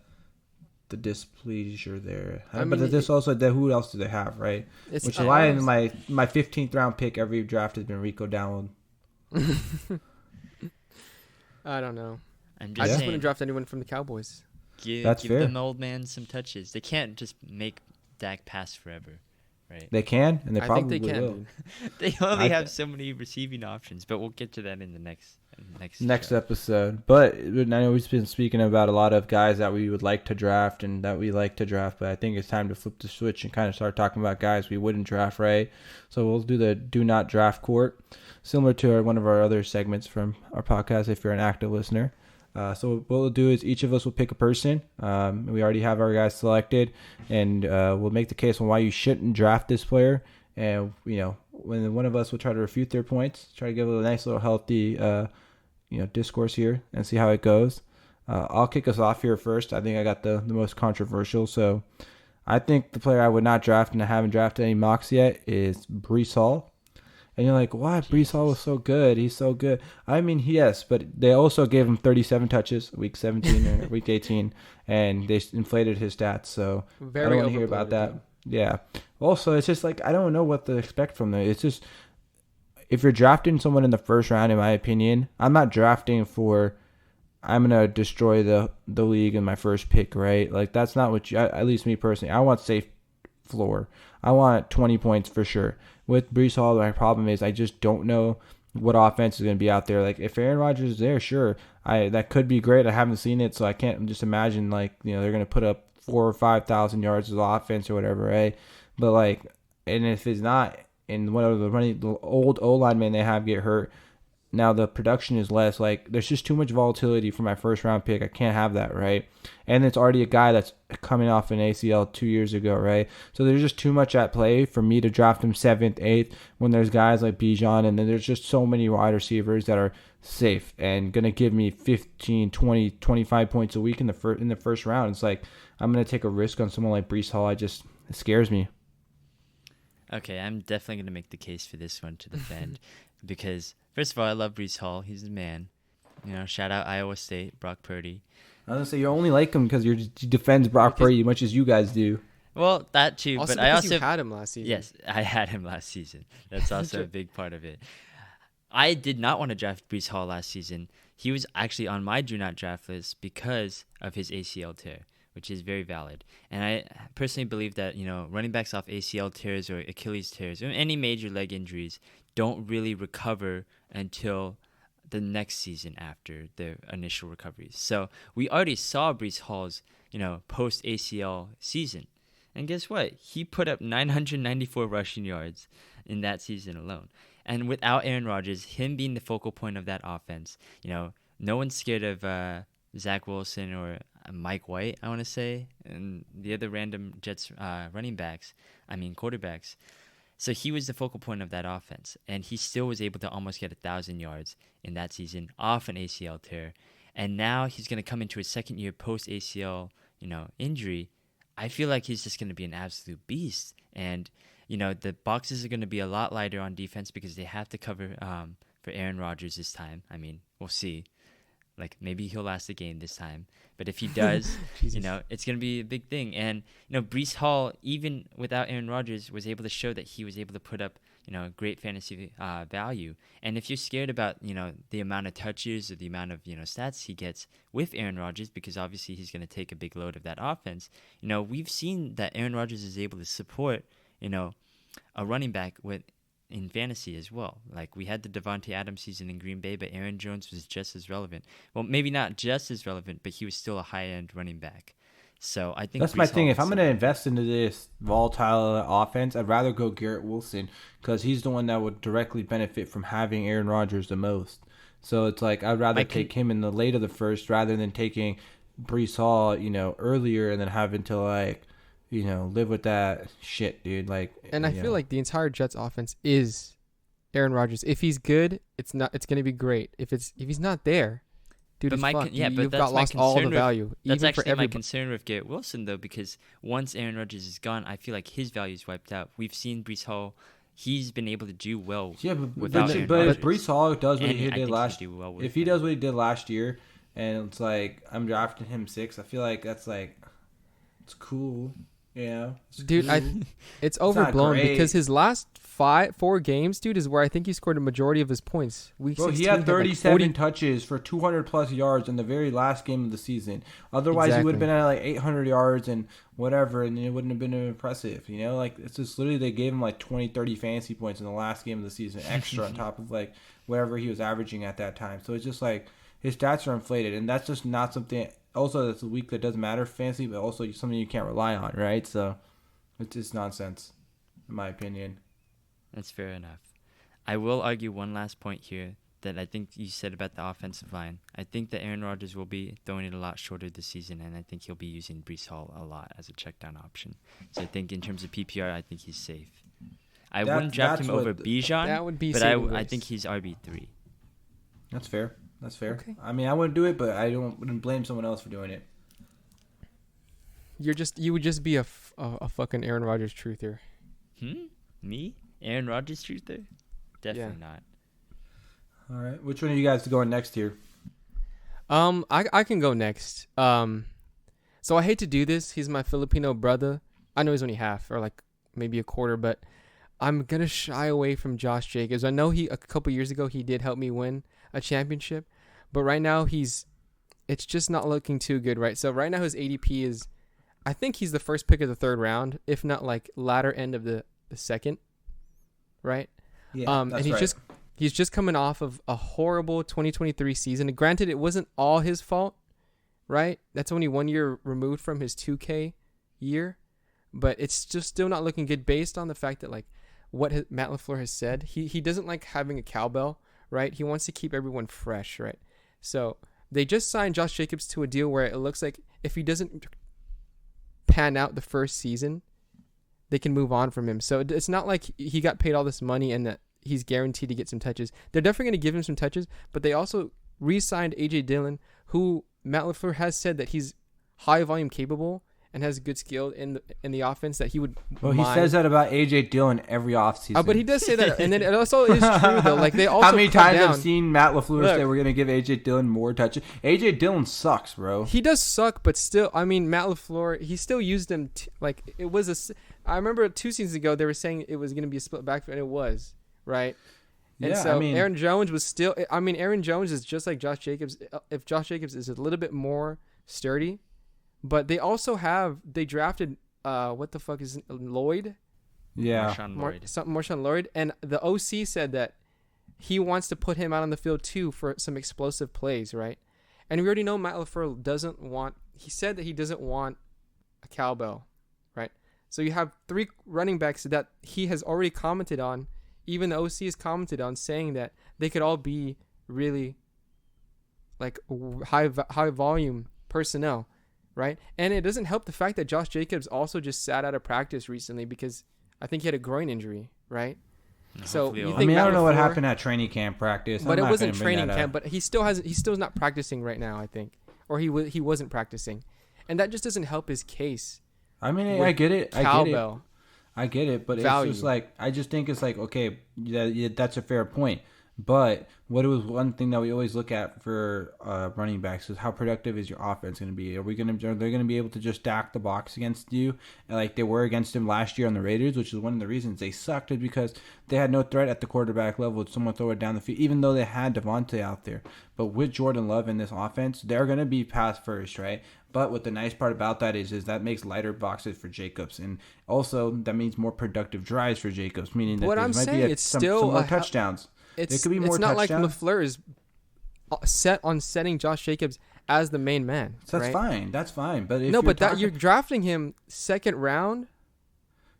Speaker 3: displeasure there. But this also, who else do they have, right? Which is why in my 15th round pick every draft has been Rico Dowdle.
Speaker 2: I don't know.
Speaker 1: I'm
Speaker 2: I
Speaker 1: just
Speaker 2: just
Speaker 1: saying,
Speaker 2: wouldn't draft anyone from the Cowboys.
Speaker 1: give
Speaker 3: fair.
Speaker 1: them old man some touches. They can't just make Dak pass forever, right?
Speaker 3: They can, and they
Speaker 2: I
Speaker 3: probably
Speaker 2: think they can.
Speaker 3: will.
Speaker 2: Dude.
Speaker 1: They only have so many receiving options, but we'll get to that in the next show.
Speaker 3: Episode. But I know we've been speaking about a lot of guys that we would like to draft and that we like to draft, but I think it's time to flip the switch and kind of start talking about guys we wouldn't draft, right? So we'll do the do not draft court, similar to one of our other segments from our podcast if you're an active listener. So what we'll do is each of us will pick a person. We already have our guys selected, and we'll make the case on why you shouldn't draft this player. And when one of us will try to refute their points, try to give a nice little healthy discourse here and see how it goes. I'll kick us off here first. I think I got the most controversial. So I think the player I would not draft, and I haven't drafted any mocks yet, is Breece Hall. And you're like, why? Breece Hall was so good. He's so good. I mean, yes, but they also gave him 37 touches week 17 or week 18, and they inflated his stats. So I don't want to hear about that. Yeah. Also, it's just like I don't know what to expect from them. It's just if you're drafting someone in the first round, in my opinion, I'm not drafting for I'm going to destroy the league in my first pick, right? Like that's not what at least me personally, I want safe floor. I want 20 points for sure. With Breece Hall, my problem is I just don't know what offense is going to be out there. Like if Aaron Rodgers is there, sure, that could be great. I haven't seen it, so I can't just imagine like they're going to put up 4,000 or 5,000 yards of offense or whatever, right? But like, and if it's not, and one of the old O-linemen they have get hurt, now the production is less. Like there's just too much volatility for my first round pick. I can't have that, right? And it's already a guy that's coming off an ACL 2 years ago, right? So there's just too much at play for me to draft him 7th, 8th when there's guys like Bijan, and then there's just so many wide receivers that are safe and going to give me 15, 20, 25 points a week in the first round. It's like I'm going to take a risk on someone like Breece Hall. It scares me.
Speaker 1: Okay, I'm definitely going to make the case for this one to defend because, first of all, I love Breece Hall. He's the man. Shout out Iowa State, Brock Purdy.
Speaker 3: I was going to say, you only like him because he defends Brock Purdy as much as you guys do.
Speaker 1: Well, that too,
Speaker 2: also
Speaker 1: but I also
Speaker 2: you had him last season.
Speaker 1: Yes, I had him last season. That's also a big part of it. I did not want to draft Breece Hall last season. He was actually on my do not draft list because of his ACL tear, which is very valid. And I personally believe that, running backs off ACL tears or Achilles tears or any major leg injuries don't really recover until the next season after their initial recoveries. So we already saw Breece Hall's, post ACL season. And guess what? He put up 994 rushing yards in that season alone. And without Aaron Rodgers, him being the focal point of that offense, no one's scared of Zach Wilson or Mike White, I want to say, and the other random Jets quarterbacks. So he was the focal point of that offense, and he still was able to almost get 1,000 yards in that season off an ACL tear. And now he's going to come into his second year post ACL, injury. I feel like he's just going to be an absolute beast. And, the boxes are going to be a lot lighter on defense because they have to cover for Aaron Rodgers this time. I mean, we'll see. Like maybe he'll last the game this time, but if he does, it's gonna be a big thing. And Breece Hall, even without Aaron Rodgers, was able to show that he was able to put up great fantasy value. And if you're scared about the amount of touches or the amount of stats he gets with Aaron Rodgers, because obviously he's gonna take a big load of that offense. We've seen that Aaron Rodgers is able to support a running back in fantasy as well. Like we had the Devontae Adams season in Green Bay, but Aaron Jones was just as relevant. Well, maybe not just as relevant, but he was still a high-end running back. So I think
Speaker 3: that's my thing. If I'm going to invest into this volatile offense, I'd rather go Garrett Wilson because he's the one that would directly benefit from having Aaron Rodgers the most. So it's like I'd rather take him in the late of the first rather than taking Breece Hall, earlier and then having to live with that shit, dude.
Speaker 2: And I feel like the entire Jets offense is Aaron Rodgers. If he's good, it's gonna be great. If he's not there, dude, it's fucked. You've got lost all the value.
Speaker 1: That's actually my concern with Garrett Wilson, though, because once Aaron Rodgers is gone, I feel like his value is wiped out. We've seen Breece Hall; he's been able to do well.
Speaker 3: Yeah,
Speaker 1: without
Speaker 3: but
Speaker 1: Rodgers.
Speaker 3: Breece Hall does what he did last. If he does what he did last year, and it's like I'm drafting him 6, I feel like that's it's cool. Yeah,
Speaker 2: dude, it's overblown because his last 4 games, dude, is where I think he scored a majority of his points.
Speaker 3: He had 37 touches for 200 plus yards in the very last game of the season. Otherwise, he would have been at 800 yards and whatever, and it wouldn't have been impressive. It's just literally they gave him 20, 30 fantasy points in the last game of the season extra on top of whatever he was averaging at that time. So it's just his stats are inflated, and that's just not something. Also, that's a week that doesn't matter for fantasy, but also something you can't rely on, right? So it's just nonsense, in my opinion.
Speaker 1: That's fair enough. I will argue one last point here that I think you said about the offensive line. I think that Aaron Rodgers will be throwing it a lot shorter this season, and I think he'll be using Breece Hall a lot as a check down option. So I think in terms of PPR, I think he's safe. I wouldn't draft him over Bijan,
Speaker 2: that would be
Speaker 1: but I think he's RB3.
Speaker 3: That's fair. That's fair.
Speaker 2: Okay.
Speaker 3: I mean, I wouldn't do it, but I wouldn't blame someone else for doing it.
Speaker 2: You would just be a fucking Aaron Rodgers truther.
Speaker 1: Me? Aaron Rodgers truther? Definitely not.
Speaker 3: All right. Which one of you guys going next here?
Speaker 2: I can go next. So I hate to do this. He's my Filipino brother. I know he's only half or maybe a quarter, but I'm gonna shy away from Josh Jacobs. I know a couple years ago he did help me win a championship, but right now it's just not looking too good, right? So right now his ADP is, I think he's the first pick of the 3rd round, if not latter end of the 2nd, right?
Speaker 3: Yeah,
Speaker 2: that's and he's just coming off of a horrible 2023 season. And granted, it wasn't all his fault, right? That's only 1 year removed from his 2K year, but it's just still not looking good based on the fact that what Matt LaFleur has said. He doesn't like having a cowbell, right? He wants to keep everyone fresh, right? So they just signed Josh Jacobs to a deal where it looks like if he doesn't pan out the first season, they can move on from him. So it's not like he got paid all this money and that he's guaranteed to get some touches. They're definitely going to give him some touches, but they also re-signed A.J. Dillon, who Matt LaFleur has said that he's high volume capable and has good skill in the offense that he would.
Speaker 3: Well, he says that about A.J. Dillon every offseason.
Speaker 2: But he does say that, and then it also is true though. They also
Speaker 3: how many times I've seen Matt LaFleur say we're going to give A.J. Dillon more touches. A.J. Dillon sucks, bro.
Speaker 2: He does suck, but still, I mean, Matt LaFleur, he still used him. It was I remember 2 seasons ago they were saying it was going to be a split backfield, and it was, right? And
Speaker 3: yeah,
Speaker 2: so Aaron Jones was still. I mean, Aaron Jones is just like Josh Jacobs. If Josh Jacobs is a little bit more sturdy. But they also they drafted, what the fuck is Lloyd?
Speaker 3: Yeah.
Speaker 2: Marshawn Lloyd. And the OC said that he wants to put him out on the field too for some explosive plays, right? And we already know Matt LaFleur he said that he doesn't want a cowbell, right? So you have 3 running backs that he has already commented on, even the OC has commented on, saying that they could all be really high volume personnel. Right? And it doesn't help the fact that Josh Jacobs also just sat out of practice recently because I think he had a groin injury, right? So
Speaker 3: I don't know what happened at training camp practice.
Speaker 2: But it wasn't training camp, but he's still not practicing right now, I think. Or he wasn't practicing. And that just doesn't help his case.
Speaker 3: I mean, I get it.
Speaker 2: Cowbell.
Speaker 3: I get it, but value. It's just I just think it's okay, that's a fair point. But what it was one thing that we always look at for running backs is how productive is your offense going to be? Are they going to be able to just stack the box against you like they were against him last year on the Raiders, which is one of the reasons they sucked is because they had no threat at the quarterback level. Would someone throw it down the field, even though they had Devontae out there. But with Jordan Love in this offense, they're going to be pass first, right? But what the nice part about that is that makes lighter boxes for Jacobs, and also that means more productive drives for Jacobs, meaning that
Speaker 2: what
Speaker 3: there
Speaker 2: I'm
Speaker 3: might
Speaker 2: saying,
Speaker 3: be
Speaker 2: it's
Speaker 3: some
Speaker 2: still
Speaker 3: more touchdowns. There could be more
Speaker 2: it's not
Speaker 3: touchdowns.
Speaker 2: like LaFleur is set on setting Josh Jacobs as the main man.
Speaker 3: So that's
Speaker 2: right?
Speaker 3: fine. That's fine. But if
Speaker 2: no,
Speaker 3: you're
Speaker 2: but that you're drafting him second round.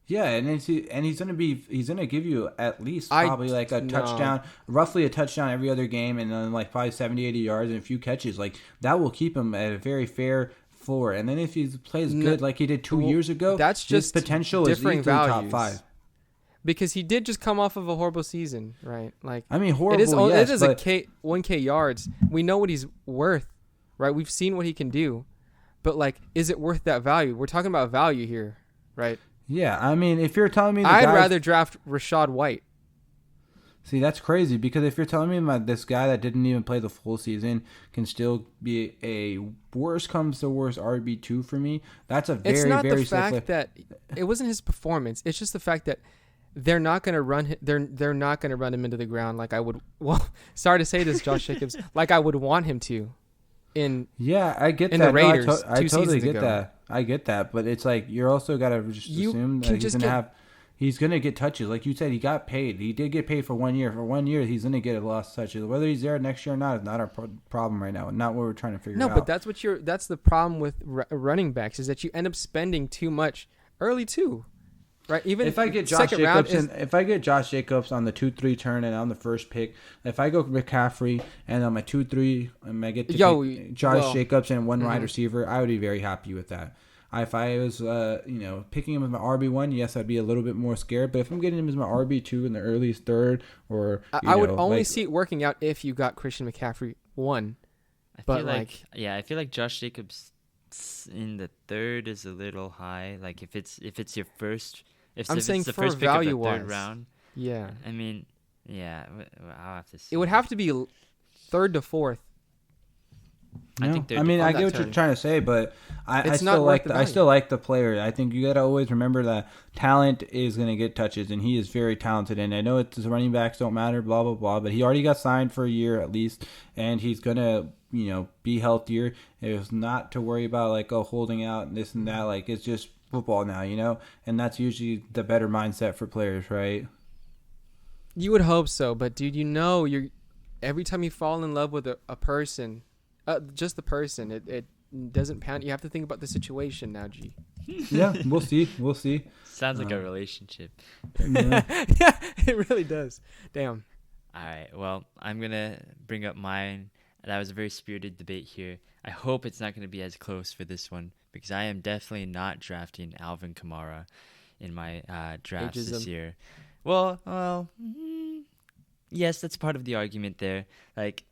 Speaker 3: Yeah, and he's gonna give you at least probably like a touchdown, roughly a touchdown every other game, and then like probably 70, 80 yards and a few catches. Like that will keep him at a very fair floor. And then if he plays good like he did 2 years ago,
Speaker 2: that's just
Speaker 3: his potential is easily top 5.
Speaker 2: Because he did just come off of a horrible season, right? Like
Speaker 3: I mean, horrible.
Speaker 2: It is 1K yards. We know what he's worth, right? We've seen what he can do, but like, is it worth that value? We're talking about value here, right?
Speaker 3: Yeah, I mean, if you're telling me
Speaker 2: I'd rather draft Rashad White.
Speaker 3: See, that's crazy because if you're telling me about this guy that didn't even play the full season can still be a worst comes to worst RB2 for me, that's a very,
Speaker 2: it's not
Speaker 3: very
Speaker 2: the fact that it wasn't his performance. It's just the fact that they're not going to run. They're not going to run him into the ground like I would. Well, sorry to say this, Josh Jacobs, like I would want him to.
Speaker 3: I get
Speaker 2: in
Speaker 3: that.
Speaker 2: The Raiders,
Speaker 3: no, I totally get that. I get that, but it's like you're also got to just assume that he's gonna get touches. Like you said, he got paid. He did get paid for 1 year. For 1 year, he's gonna get a lot of touches. Whether he's there next year or not is not our problem right now. Not what we're trying to figure out.
Speaker 2: No, but that's the problem with running backs is that you end up spending too much early too. Right, even
Speaker 3: if I get Josh Jacobs on the 2-3 turn and on the first pick, if I go McCaffrey and on my 2-3 and I get to pick Jacobs and one wide receiver, I would be very happy with that. If I was picking him as my RB1, yes, I'd be a little bit more scared. But if I'm getting him as my RB2 in the earliest third, or
Speaker 2: I would only see it working out if you got Christian McCaffrey 1.
Speaker 1: I feel like Josh Jacobs in the third is a little high. Like if it's your first. If it's the first pick of the third round,
Speaker 2: yeah.
Speaker 1: I mean, yeah, I'll have to see.
Speaker 2: It would have to be third to fourth.
Speaker 3: No. I get what you're trying to say, but I still like the player. I think you got to always remember that talent is going to get touches, and he is very talented. And I know his running backs don't matter, blah blah blah, but he already got signed for a year at least, and he's gonna be healthier. It's not to worry about like holding out and this and that. Like it's just football now, and that's usually the better mindset for players, right?
Speaker 2: You would hope so, but dude, you're every time you fall in love with a person, just the person, it doesn't count. You have to think about the situation now, G.
Speaker 3: Yeah, we'll see.
Speaker 1: Sounds like a relationship.
Speaker 2: Yeah, it really does. Damn.
Speaker 1: All right, well, I'm gonna bring up mine. That was a very spirited debate here. I hope it's not going to be as close for this one because I am definitely not drafting Alvin Kamara in my drafts this year. Well, yes, that's part of the argument there. Like,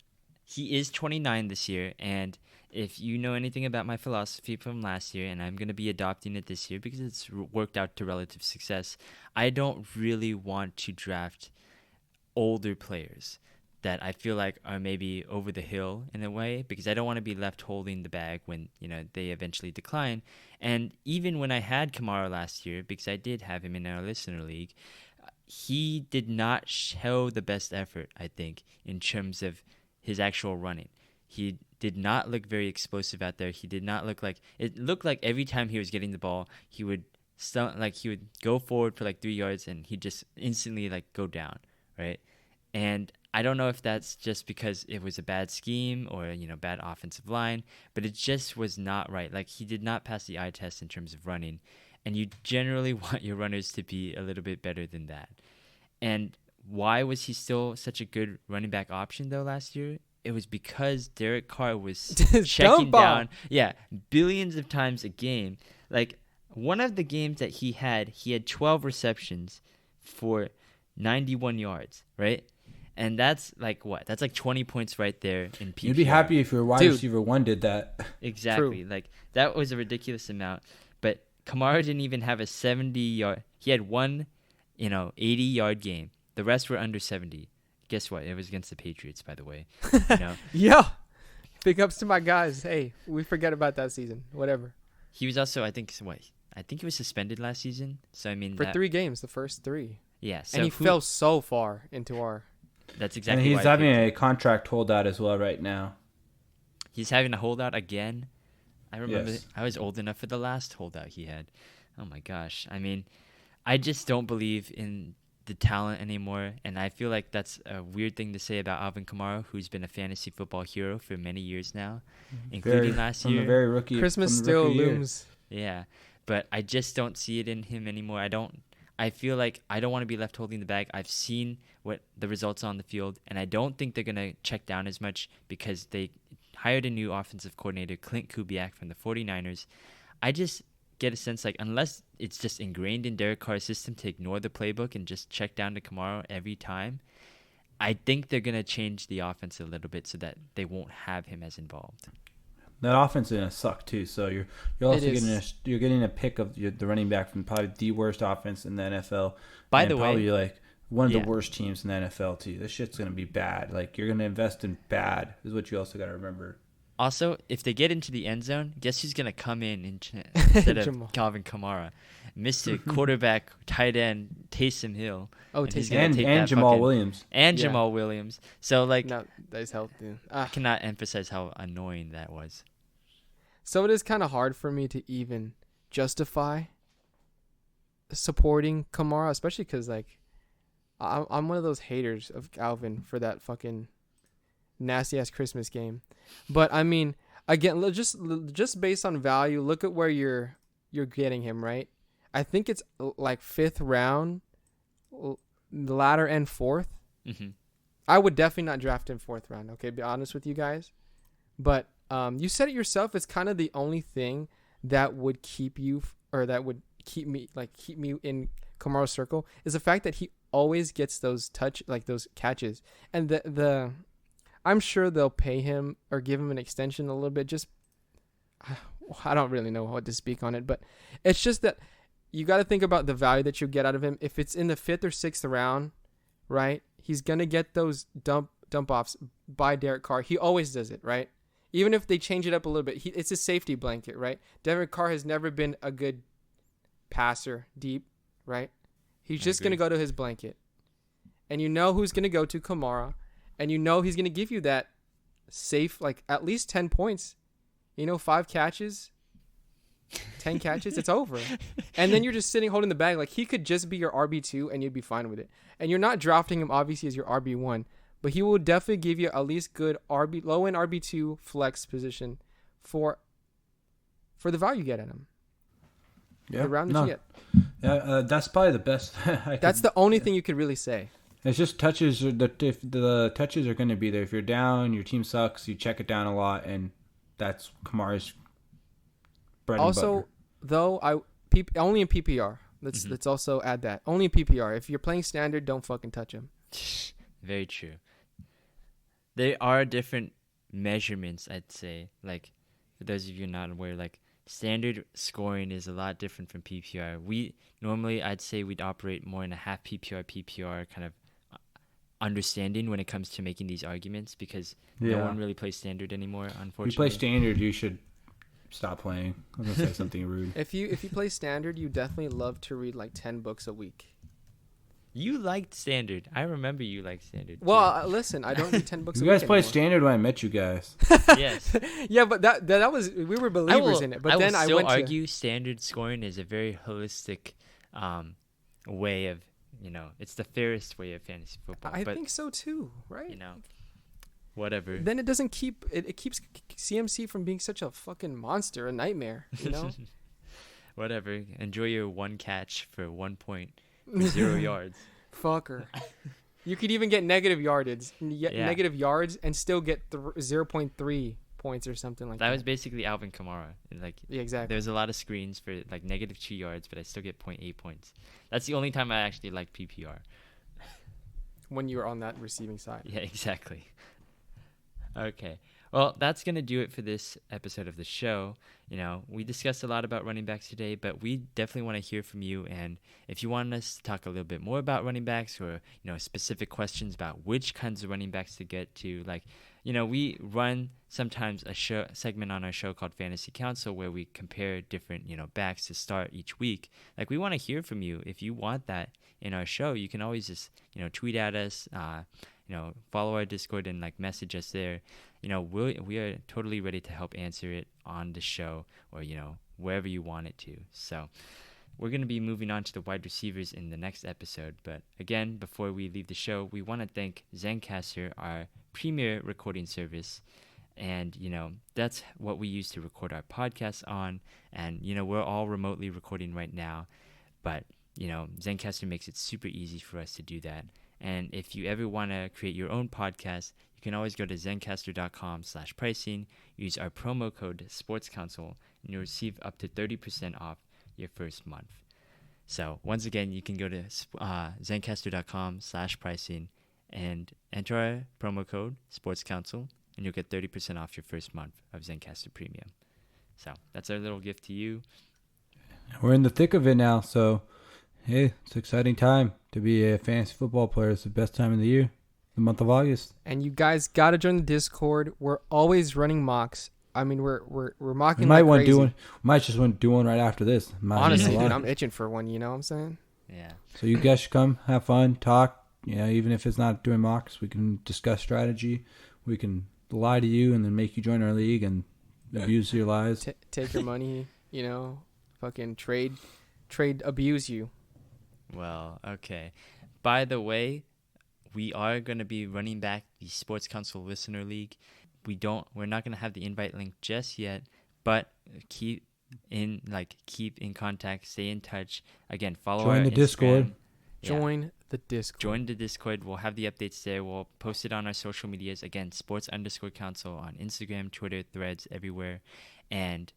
Speaker 1: he is 29 this year, and if you know anything about my philosophy from last year, and I'm going to be adopting it this year because it's worked out to relative success, I don't really want to draft older players that I feel like are maybe over the hill in a way because I don't want to be left holding the bag when, they eventually decline. And even when I had Kamara last year, because I did have him in our listener league, he did not show the best effort, I think, in terms of his actual running. He did not look very explosive out there. He did not look like – it looked like every time he was getting the ball, he would go forward for 3 yards and he'd just instantly go down, right? And I don't know if that's just because it was a bad scheme or, bad offensive line, but it just was not right. He did not pass the eye test in terms of running, and you generally want your runners to be a little bit better than that. And why was he still such a good running back option, though, last year? It was because Derek Carr was checking down, billions of times a game. One of the games that he had 12 receptions for 91 yards, right? And that's what? That's 20 points right there in PPR.
Speaker 3: You'd be happy if your wide receiver 1 did that.
Speaker 1: Exactly. True. That was a ridiculous amount. But Kamara didn't even have a 70-yard. He had one, 80-yard game. The rest were under 70. guess what? It was against the Patriots, by the way. You know,
Speaker 2: Yeah. Big ups to my guys. Hey, we forget about that season. Whatever.
Speaker 1: he was also, I think he was suspended last season. So I mean,
Speaker 2: For 3 games, the first 3.
Speaker 1: yeah. So
Speaker 2: And he fell so far into our.
Speaker 1: That's
Speaker 3: And
Speaker 1: exactly.
Speaker 3: he's
Speaker 1: why I
Speaker 3: having
Speaker 1: picked him.
Speaker 3: a contract holdout as well right now.
Speaker 1: He's having a holdout again. I remember
Speaker 3: Yes.
Speaker 1: I was old enough for the last holdout he had. Oh my gosh. I mean, I just don't believe in the talent anymore, and I feel like that's a weird thing to say about Alvin Kamara, who's been a fantasy football hero for many years now, including last
Speaker 3: From
Speaker 1: year.
Speaker 3: the very rookie.
Speaker 2: Christmas
Speaker 3: from the
Speaker 2: still
Speaker 3: rookie year.
Speaker 2: looms.
Speaker 1: Yeah, but I just don't see it in him anymore. I feel like I don't want to be left holding the bag. I've seen what the results are on the field, and I don't think they're going to check down as much because they hired a new offensive coordinator, Clint Kubiak from the 49ers. I just get a sense like unless it's just ingrained in Derek Carr's system to ignore the playbook and just check down to Kamara every time, I think they're going to change the offense a little bit so that they won't have him as involved.
Speaker 3: That offense is gonna suck too. So you're also
Speaker 2: It is.
Speaker 3: getting a pick of the running back from probably the worst offense in the NFL.
Speaker 1: By
Speaker 3: and
Speaker 1: the way,
Speaker 3: probably like one of
Speaker 1: yeah.
Speaker 3: the worst teams in the NFL too. This shit's gonna be bad. Like you're gonna invest in bad is what you also gotta remember.
Speaker 1: Also, if they get into the end zone, guess who's going to come in instead of
Speaker 2: Jamal.
Speaker 1: Calvin Kamara? Mr. Quarterback, tight end, Taysom Hill.
Speaker 2: Oh,
Speaker 1: And he's
Speaker 2: Taysom.
Speaker 1: gonna
Speaker 3: And
Speaker 1: take
Speaker 3: and
Speaker 1: that
Speaker 3: Jamal
Speaker 1: fucking-
Speaker 3: Williams.
Speaker 1: And
Speaker 2: Yeah.
Speaker 1: Jamal Williams. So, like,
Speaker 2: No, that is healthy.
Speaker 1: I cannot emphasize how annoying that was.
Speaker 2: So it is kind of hard for me to even justify supporting Kamara, especially because like I'm one of those haters of Alvin for that fucking nasty ass Christmas game. But I mean, again, just based on value, look at where you're getting him, right? I think it's like 5th round, latter end 4th.
Speaker 1: Hmm.
Speaker 2: I would definitely not draft him 4th round. Okay, be honest with you guys. But you said it yourself. It's kind of the only thing that would keep you, or that would keep me in Kamara's circle, is the fact that he always gets those those catches, and the I'm sure they'll pay him or give him an extension a little bit. Just I don't really know what to speak on it, but it's just that you got to think about the value that you get out of him. If it's in the 5th or 6th round, right? He's gonna get those dump offs by Derek Carr. He always does it, right? Even if they change it up a little bit, it's a safety blanket, right? Derek Carr has never been a good passer deep, right? He's just going to go to his blanket. And you know who's going to go to Kamara. And you know he's going to give you that safe, like at least 10 points. 5 catches, 10 catches, it's over. And then you're just sitting holding the bag. Like he could just be your RB2 and you'd be fine with it. And you're not drafting him obviously as your RB1. But he will definitely give you at least good low-end RB2 flex position for the value you get in him.
Speaker 3: Yeah,
Speaker 2: The round that you get.
Speaker 3: Yeah, that's probably the best.
Speaker 2: That's the only thing you could really say.
Speaker 3: It's just touches. If the touches are going to be there. If you're down, your team sucks. You check it down a lot, and that's Kamara's bread and
Speaker 2: Also,
Speaker 3: butter.
Speaker 2: though, only in PPR. Let's also add that. Only in PPR. If you're playing standard, don't fucking touch him.
Speaker 1: Very true. There are different measurements, I'd say. Like, for those of you not aware, like, standard scoring is a lot different from PPR. I'd say we'd operate more in a half PPR kind of understanding when it comes to making these arguments because no one really plays standard anymore, unfortunately.
Speaker 3: If you play standard, you should stop playing. I'm going to say something rude.
Speaker 2: If you play standard, you definitely love to read like 10 books a week.
Speaker 1: You liked standard. I remember you liked standard.
Speaker 2: Well, listen, I don't read 10 books a
Speaker 3: You
Speaker 2: week
Speaker 3: guys played
Speaker 2: anymore.
Speaker 3: standard when I met you guys.
Speaker 1: Yes.
Speaker 2: Yeah, but that was, we were believers in it. But then I
Speaker 1: will
Speaker 2: went
Speaker 1: still argue standard scoring is a very holistic way of, it's the fairest way of fantasy football.
Speaker 2: I think so too, right?
Speaker 1: Whatever.
Speaker 2: Then it doesn't keep it keeps CMC from being such a fucking monster, a nightmare,
Speaker 1: Whatever. Enjoy your one catch for 1 point, 0 yards.
Speaker 2: Fucker. You could even get negative negative yards and still get 0.3 points or something like that.
Speaker 1: That was basically Alvin Kamara. Like,
Speaker 2: yeah, exactly.
Speaker 1: there's a lot of screens for like negative 2 yards, but I still get 0.8 points. That's the only time I actually like PPR.
Speaker 2: When you were on that receiving side.
Speaker 1: Yeah, exactly. Okay. Well, that's going to do it for this episode of the show. We discussed a lot about running backs today, but we definitely want to hear from you. And if you want us to talk a little bit more about running backs or, specific questions about which kinds of running backs to get to, we run sometimes a segment on our show called Fantasy Counsel where we compare different, backs to start each week. We want to hear from you. If you want that in our show, you can always just, tweet at us, follow our Discord and message us there. We are totally ready to help answer it on the show or, wherever you want it to. So we're going to be moving on to the wide receivers in the next episode. But again, before we leave the show, we want to thank Zencastr, our premier recording service. And, that's what we use to record our podcast on. And, we're all remotely recording right now. But, Zencastr makes it super easy for us to do that. And if you ever want to create your own podcast, you can always go to zencastr.com/pricing, use our promo code Sports Counsel, and you'll receive up to 30% off your first month. So once again, you can go to zencastr.com/pricing and enter our promo code Sports Counsel, and you'll get 30% off your first month of Zencastr Premium. So that's our little gift to you.
Speaker 3: We're in the thick of it now, so hey, it's an exciting time to be a fantasy football player. It's the best time of the year, the month of August.
Speaker 2: And you guys got to join the Discord. We're always running mocks. I mean, we're mocking
Speaker 3: crazy. Might just want to do one right after this.
Speaker 2: Honestly, dude, I'm itching for one. You know what I'm saying?
Speaker 1: Yeah.
Speaker 3: So you guys should come, have fun, talk. Even if it's not doing mocks, we can discuss strategy. We can lie to you and then make you join our league and abuse your lies.
Speaker 2: Take your money. Fucking trade, abuse you.
Speaker 1: Well, okay. By the way, we are going to be running back the Sports Counsel Listener League. We're not going to have the invite link just yet, but keep in contact, stay in touch. Again, follow our Instagram.
Speaker 3: Discord.
Speaker 1: Yeah.
Speaker 2: Join the Discord.
Speaker 1: Join the Discord. We'll have the updates there. We'll post it on our social medias. Again, sports_counsel on Instagram, Twitter, Threads, everywhere. And,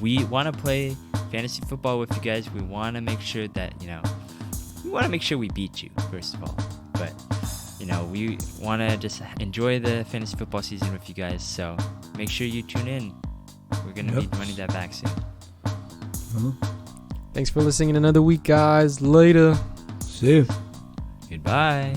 Speaker 1: we want to play fantasy football with you guys. We want to make sure that, we beat you, first of all. But, we want to just enjoy the fantasy football season with you guys. So make sure you tune in. We're going to be running that back soon.
Speaker 2: Thanks for listening another week, guys. Later.
Speaker 3: See you.
Speaker 1: Goodbye.